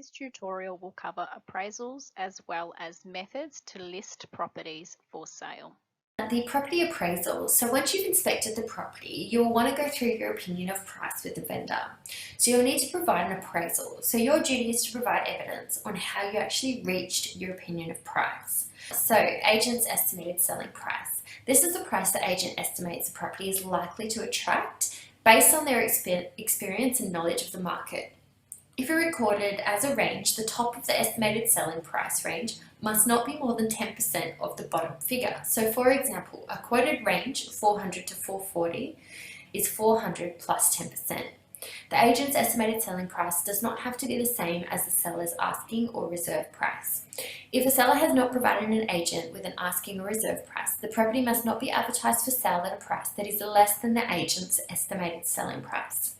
This tutorial will cover appraisals as well as methods to list properties for sale. The property appraisal. So once you've inspected the property, you'll want to go through your opinion of price with the vendor. So you'll need to provide an appraisal. So your duty is to provide evidence on how you actually reached your opinion of price. So agent's estimated selling price. This is the price the agent estimates the property is likely to attract based on their experience and knowledge of the market. If it recorded as a range, the top of the estimated selling price range must not be more than 10% of the bottom figure. So for example, a quoted range of 400 to 440 is 400 plus 10%. The agent's estimated selling price does not have to be the same as the seller's asking or reserve price. If a seller has not provided an agent with an asking or reserve price, the property must not be advertised for sale at a price that is less than the agent's estimated selling price.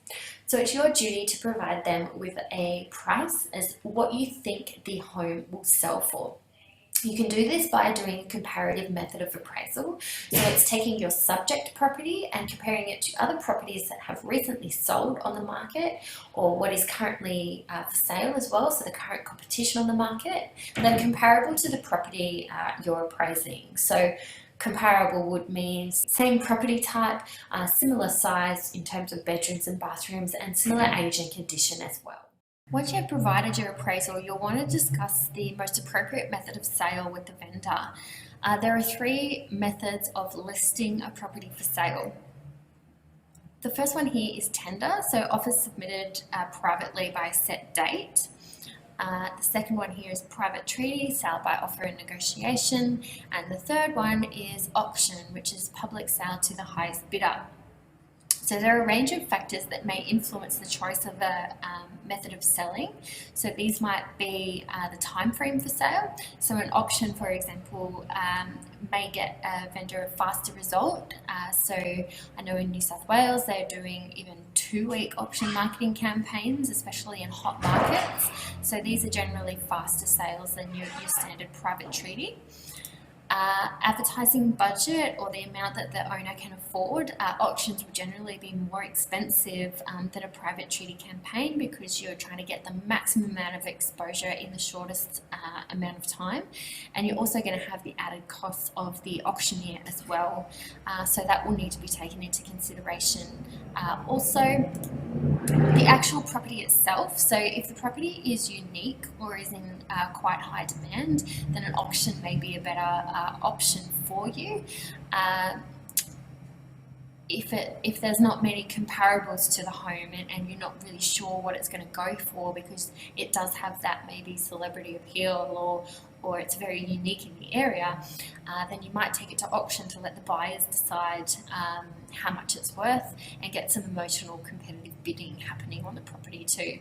So it's your duty to provide them with a price as what you think the home will sell for. You can do this by doing a comparative method of appraisal. So it's taking your subject property and comparing it to other properties that have recently sold on the market or what is currently for sale as well, so the current competition on the market, that are comparable to the property you're appraising. So comparable would mean same property type, similar size in terms of bedrooms and bathrooms, and similar age and condition as well. Once you have provided your appraisal, you'll want to discuss the most appropriate method of sale with the vendor. There are three methods of listing a property for sale. The first one here is tender, so offers submitted privately by a set date. The second one here is private treaty, sale by offer and negotiation. And the third one is auction, which is public sale to the highest bidder. So there are a range of factors that may influence the choice of a method of selling. So these might be the time frame for sale. So an auction, for example, may get a vendor a faster result. So I know in New South Wales they're doing even 2-week auction marketing campaigns, especially in hot markets. So these are generally faster sales than your standard private treaty. Advertising budget or the amount that the owner can afford. Auctions will generally be more expensive than a private treaty campaign because you're trying to get the maximum amount of exposure in the shortest amount of time, and you're also going to have the added cost of the auctioneer as well, so that will need to be taken into consideration. Also, the actual property itself. So if the property is unique or is in quite high demand, then an auction may be a better option for you. If there's not many comparables to the home and you're not really sure what it's going to go for because it does have that maybe celebrity appeal or it's very unique in the area, then you might take it to auction to let the buyers decide how much it's worth and get some emotional competitive bidding happening on the property too.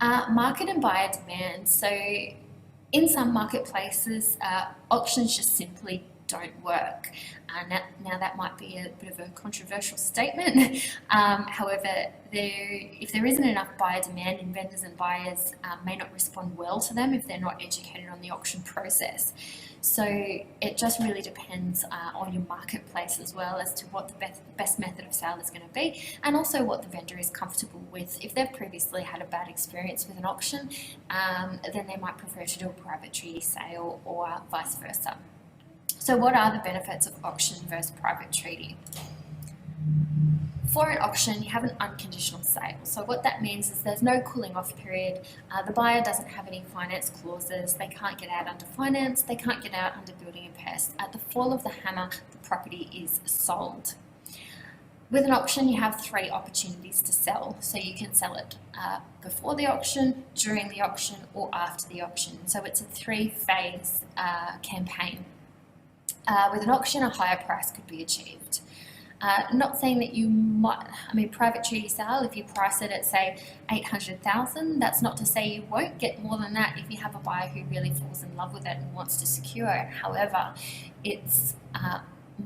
Market and buyer demand. So in some marketplaces, auctions just simply don't work. Now that might be a bit of a controversial statement. However, if there isn't enough buyer demand, and vendors and buyers may not respond well to them if they're not educated on the auction process. So it just really depends on your marketplace as well as to what the best method of sale is going to be, and also what the vendor is comfortable with. If they've previously had a bad experience with an auction, then they might prefer to do a private treaty sale or vice versa. So what are the benefits of auction versus private treaty? For an auction, you have an unconditional sale. So what that means is there's no cooling off period. The buyer doesn't have any finance clauses. They can't get out under finance. They can't get out under building and pest. At the fall of the hammer, the property is sold. With an auction, you have 3 opportunities to sell. So you can sell it before the auction, during the auction, or after the auction. So it's a 3-phase campaign. With an auction, a higher price could be achieved. Not saying that you might, private treaty sale, if you price it at say 800,000, that's not to say you won't get more than that if you have a buyer who really falls in love with it and wants to secure it. However, it's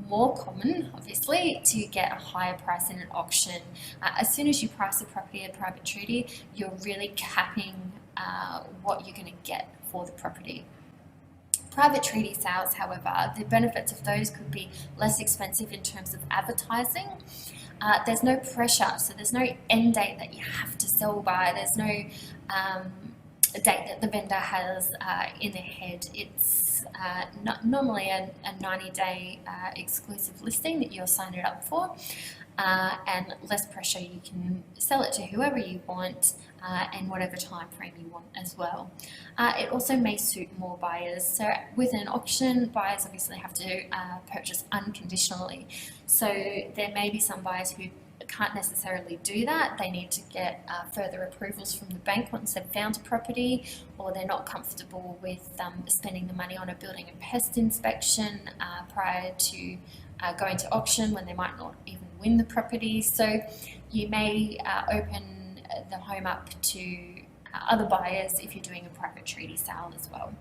more common, obviously, to get a higher price in an auction. As soon as you price a property at private treaty, you're really capping what you're going to get for the property. Private treaty sales, however, the benefits of those could be less expensive in terms of advertising. There's no pressure, so there's no end date that you have to sell by. There's no date that the vendor has in their head. It's not normally a 90-day exclusive listing that you're signed it up for, and less pressure. You can sell it to whoever you want and whatever time frame you want as well. It also may suit more buyers. So with an auction, buyers obviously have to purchase unconditionally. So there may be some buyers who can't necessarily do that. They need to get further approvals from the bank once they've found a property, or they're not comfortable with spending the money on a building and pest inspection prior to going to auction, when they might not even win the property. So you may open the home up to other buyers if you're doing a private treaty sale as well.